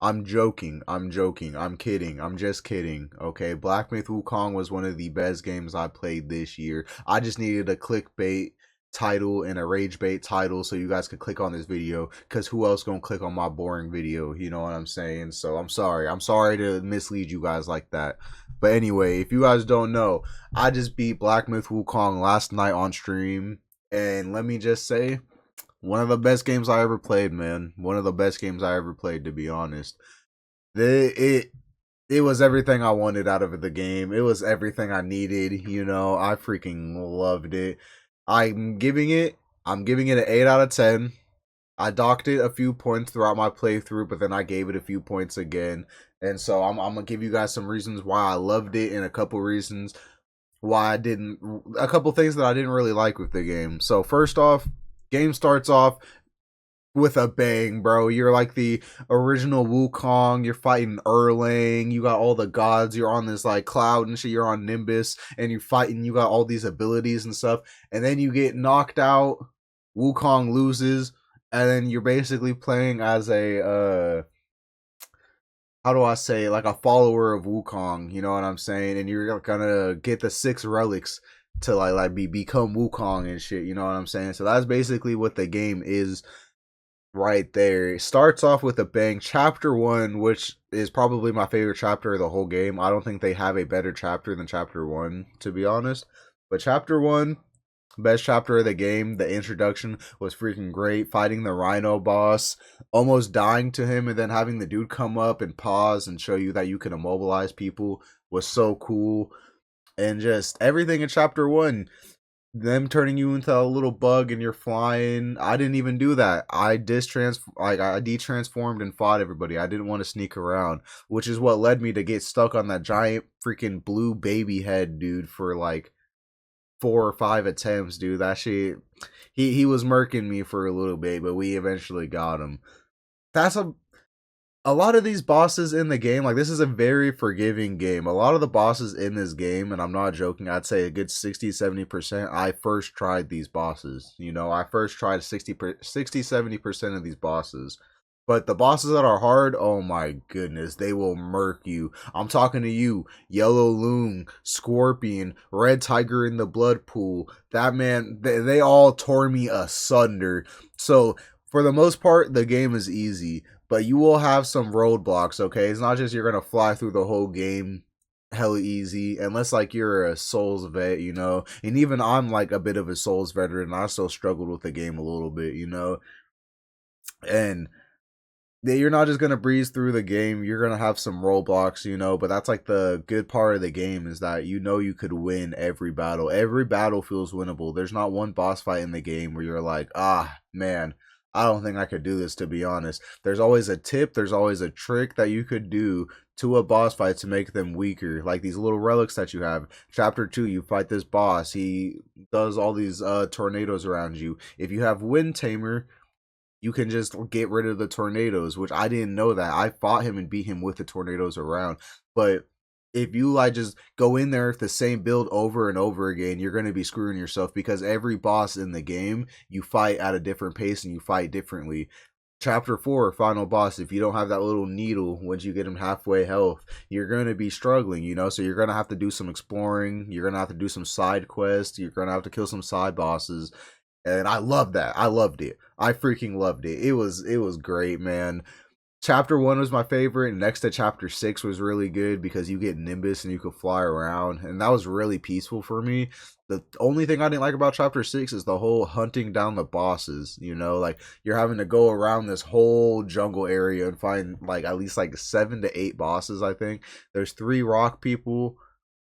I'm joking. I'm joking. I'm kidding. I'm just kidding. Okay. Black Myth Wukong was one of the best games I played this year. I just needed a clickbait title and a rage bait title so you guys could click on this video, because who else gonna click on my boring video? You know what I'm saying? So I'm sorry. I'm sorry to mislead you guys like that. But anyway, if you guys don't know, I just beat Black Myth Wukong last night on stream. And let me just say, one of the best games I ever played, man. One of the best games I ever played, to be honest. It was everything I wanted out of the game. It was everything I needed. I freaking loved it. I'm giving it. I'm giving it an 8 out of 10. I docked it a few points throughout my playthrough, but then I gave it a few points again. And so I'm gonna give you guys some reasons why I loved it, and a couple reasons why I didn't. A couple things that I didn't really like with the game. So first off, game starts off with a bang, bro. You're like the original Wukong. You're fighting Erlang. You got all the gods. You're on this like cloud and shit. You're on Nimbus, and you're fighting. You got all these abilities and stuff. And then you get knocked out. Wukong loses, and then you're basically playing as a how do I say, like a follower of Wukong. You know what I'm saying? And you're gonna get the 6 relics to become Wukong and shit. You know what I'm saying? So that's basically what the game is right there. It starts off with a bang. Chapter 1, which is probably my favorite chapter of the whole game. I don't think they have a better chapter than chapter 1, to be honest. But chapter 1, best chapter of the game. The introduction was freaking great. Fighting the Rhino boss, almost dying to him, and then having the dude come up and pause and show you that you can immobilize people was so cool. And just everything in chapter 1, them turning you into a little bug and you're flying. I didn't even do that. I detransformed and fought everybody. I didn't want to sneak around, which is what led me to get stuck on that giant freaking blue baby head dude for like 4 or 5 attempts, dude. That shit, he was murking me for a little bit, but we eventually got him. That's a lot of these bosses in the game, like, this is a very forgiving game. A lot of the bosses in this game, and I'm not joking, I'd say a good 60-70%, I first tried these bosses. I first tried 60-70% of these bosses. But the bosses that are hard, oh my goodness, they will murk you. I'm talking to you, Yellow Loon, Scorpion, Red Tiger in the Blood Pool. That man, they all tore me asunder. So, for the most part, the game is easy, but you will have some roadblocks, okay? It's not just you're gonna fly through the whole game hella easy, unless like you're a Souls vet, and even I'm like a bit of a Souls veteran. I still struggled with the game a little bit, and you're not just gonna breeze through the game. You're gonna have some roadblocks, but that's like the good part of the game, is that you could win every battle. Every battle feels winnable. There's not one boss fight in the game where you're like, ah man, I don't think I could do this, to be honest. There's always a tip, there's always a trick that you could do to a boss fight to make them weaker. Like these little relics that you have. Chapter 2, you fight this boss. He does all these tornadoes around you. If you have Wind Tamer, you can just get rid of the tornadoes, which I didn't know that. I fought him and beat him with the tornadoes around. But if you like just go in there with the same build over and over again, you're going to be screwing yourself, because every boss in the game, you fight at a different pace and you fight differently. Chapter 4, final boss, if you don't have that little needle, once you get him halfway health, you're going to be struggling, so you're going to have to do some exploring, you're going to have to do some side quests, you're going to have to kill some side bosses. And I love that. I loved it. I freaking loved it. It was great, man. Chapter 1 was my favorite. Next to chapter 6 was really good, because you get Nimbus and you could fly around, and that was really peaceful for me. The only thing I didn't like about chapter 6 is the whole hunting down the bosses. Like you're having to go around this whole jungle area and find like at least like 7 to 8 bosses, I think. There's 3 rock people,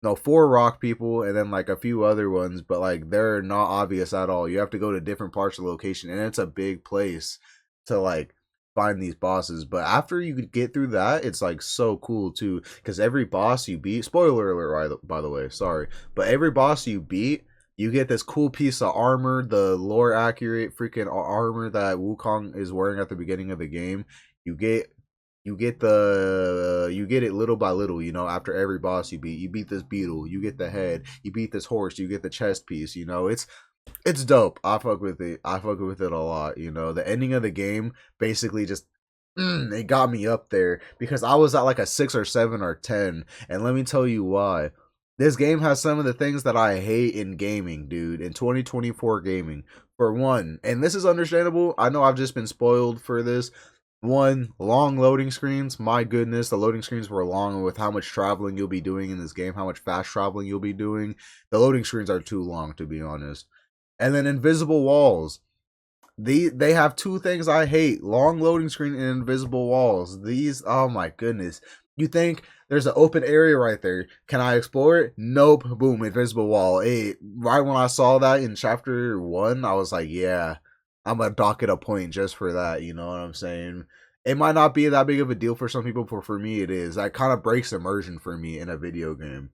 no, 4 rock people, and then like a few other ones, but like they're not obvious at all. You have to go to different parts of the location, and it's a big place to like find these bosses. But after you get through that, it's like so cool too, because every boss you beat, spoiler alert by the way, sorry, but every boss you beat, you get this cool piece of armor, the lore accurate freaking armor that Wukong is wearing at the beginning of the game. You get it little by little, after every boss you beat this beetle, you get the head, you beat this horse, you get the chest piece. It's dope. I fuck with it a lot. The ending of the game basically just it got me up there because I was at like a 6 or 7 or 10. And let me tell you why. This game has some of the things that I hate in gaming, dude, in 2024 gaming. For one, and this is understandable. I know I've just been spoiled for this. One, long loading screens. My goodness, the loading screens were long with how much traveling you'll be doing in this game, how much fast traveling you'll be doing. The loading screens are too long, to be honest. And then invisible walls. They have two things I hate: long loading screen and invisible walls. These, oh my goodness. You think there's an open area right there. Can I explore it? Nope. Boom, invisible wall. Hey, right when I saw that in chapter 1, I was like, yeah, I'm gonna dock it a point just for that, you know what I'm saying? It might not be that big of a deal for some people, but for me it is. That kind of breaks immersion for me in a video game.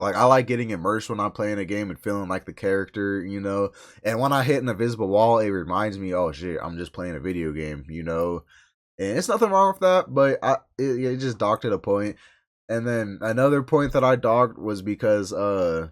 Like, I like getting immersed when I'm playing a game and feeling like the character, you know. And when I hit an invisible wall, it reminds me, oh shit, I'm just playing a video game, you know. And it's nothing wrong with that, but it just docked at a point. And then another point that I docked was because there's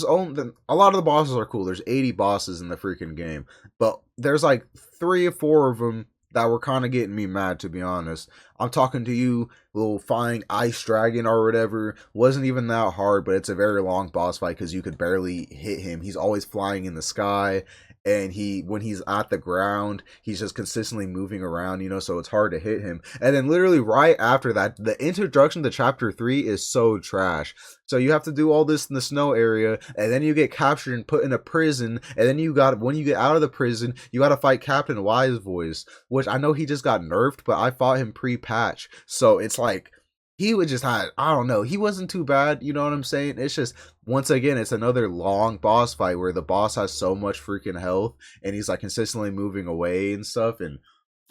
only a lot of the bosses are cool. There's 80 bosses in the freaking game, but there's like 3 or 4 of them that were kind of getting me mad, to be honest. I'm talking to you, little flying ice dragon or whatever. Wasn't even that hard, but it's a very long boss fight because you could barely hit him. He's always flying in the sky, and when he's at the ground, he's just consistently moving around, you know, so it's hard to hit him. And then literally right after that, the introduction to chapter 3 is so trash. So you have to do all this in the snow area, and then you get captured and put in a prison, and then when you get out of the prison, you gotta fight Captain Wise Voice, which I know he just got nerfed, but I fought him pre-patch. So it's like, he would just have, I don't know, he wasn't too bad, you know what I'm saying? It's just, once again, it's another long boss fight where the boss has so much freaking health, and he's like consistently moving away and stuff, and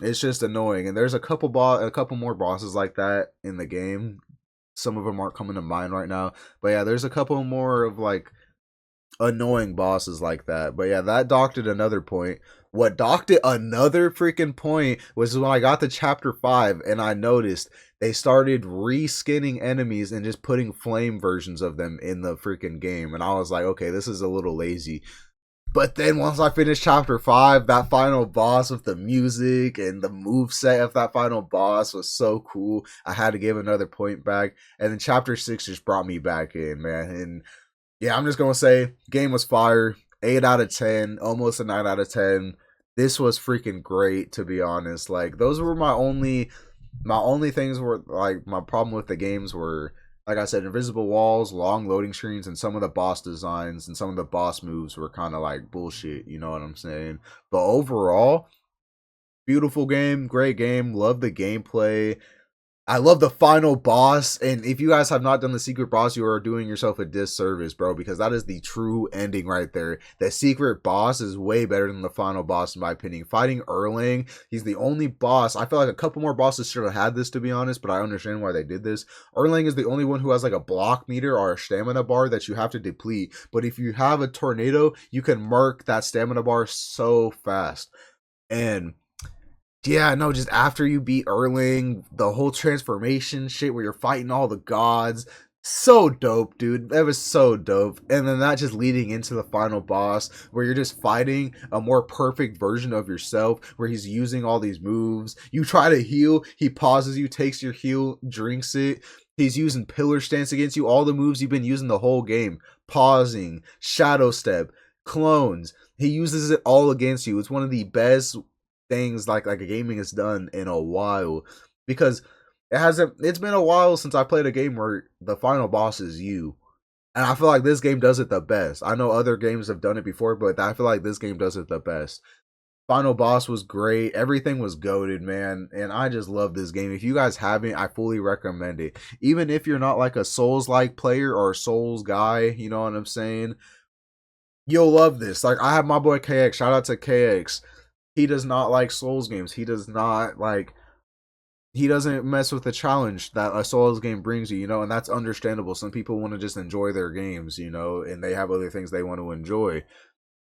it's just annoying. And there's a couple more bosses like that in the game. Some of them aren't coming to mind right now, but yeah, there's a couple more of like annoying bosses like that. But yeah, that docked at another point. What docked it another freaking point was when I got to chapter 5 and I noticed they started reskinning enemies and just putting flame versions of them in the freaking game, and I was like, okay, this is a little lazy. But then once I finished chapter 5, that final boss with the music and the move set of that final boss was so cool. I had to give another point back. And then chapter 6 just brought me back in, man. And yeah, I'm just going to say, game was fire. 8 out of 10, almost a 9 out of 10. This was freaking great, to be honest. Like, those were my only things were, like, my problem with the games were, like I said, invisible walls, long loading screens, and some of the boss designs and some of the boss moves were kind of like bullshit, you know what I'm saying? But overall, beautiful game, great game, love the gameplay. I love the final boss, and if you guys have not done the secret boss, you are doing yourself a disservice, bro, because that is the true ending right there. The secret boss is way better than the final boss, in my opinion. Fighting Erlang, he's the only boss. I feel like a couple more bosses should have had this, to be honest, but I understand why they did this. Erlang is the only one who has like a block meter or a stamina bar that you have to deplete, but if you have a tornado, you can mark that stamina bar so fast. And yeah, no, just after you beat Erlang, the whole transformation shit where you're fighting all the gods, so dope, dude. That was so dope. And then that just leading into the final boss where you're just fighting a more perfect version of yourself, where he's using all these moves. You try to heal, he pauses you, takes your heal, drinks it. He's using pillar stance against you, all the moves you've been using the whole game. Pausing, shadow step, clones. He uses it all against you. It's one of the best things like a gaming has done in a while, because it's been a while since I played a game where the final boss is you, and I feel like this game does it the best. I know other games have done it before, but I feel like this game does it the best. Final boss was great, everything was goated, man, and I just love this game. If you guys haven't, I fully recommend it. Even if you're not like a Souls-like player or a Souls guy, you know what I'm saying, you'll love this. Like, I have my boy KX, shout out to KX. He does not like Souls games. He doesn't mess with the challenge that a Souls game brings you, you know, and that's understandable. Some people want to just enjoy their games, you know, and they have other things they want to enjoy.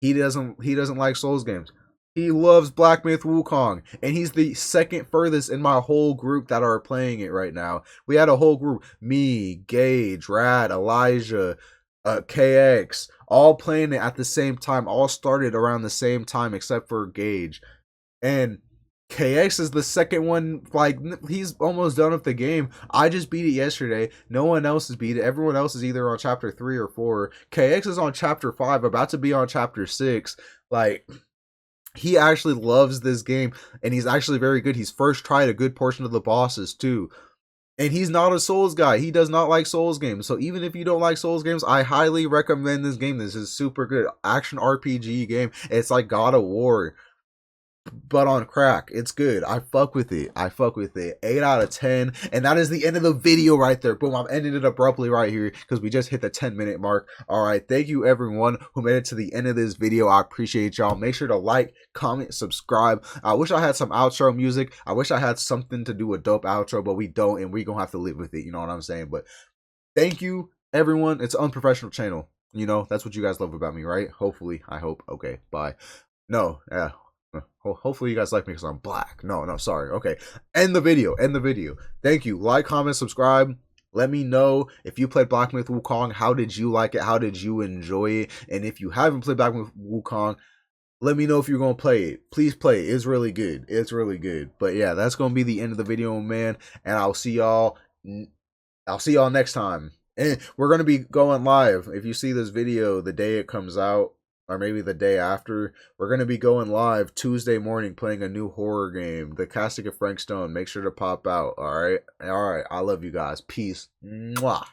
He doesn't like Souls games. He loves Black Myth Wukong, and he's the second furthest in my whole group that are playing it right now. We had a whole group, me, Gage, Rad, Elijah, KX, all playing it at the same time, all started around the same time except for Gage. And KX is the second one. Like, he's almost done with the game. I just beat it yesterday. No one else has beat it. Everyone else is either on chapter 3 or 4. KX is on chapter 5, about to be on chapter 6. Like, he actually loves this game, and he's actually very good. He's first tried a good portion of the bosses too. And he's not a Souls guy. He does not like Souls games. So even if you don't like Souls games, I highly recommend this game. This is super good. Action RPG game. It's like God of War, but on crack. It's good. I fuck with it. I fuck with it. 8 out of 10. And that is the end of the video right there. Boom. I'm ending it abruptly right here because we just hit the 10-minute mark. All right. Thank you everyone who made it to the end of this video. I appreciate y'all. Make sure to like, comment, subscribe. I wish I had some outro music. I wish I had something to do a dope outro, but we don't, and we gonna have to live with it. You know what I'm saying? But thank you everyone. It's an unprofessional channel. You know, that's what you guys love about me, right? Hopefully. I hope. Okay. Bye. No. Yeah. Hopefully you guys like me because I'm black. No, sorry. Okay, end the video. Thank you. Like, comment, subscribe. Let me know if you played Black Myth Wukong. How did you like it? How did you enjoy it? And if you haven't played Black Myth Wukong, let me know if you're gonna play it. Please play it. It's really good. It's really good. But yeah, that's gonna be the end of the video, man. And I'll see y'all next time. And we're gonna be going live. If you see this video the day it comes out, or maybe the day after, we're going to be going live Tuesday morning playing a new horror game, The Casting of Frank Stone. Make sure to pop out, all right? All right, I love you guys. Peace. Mwah.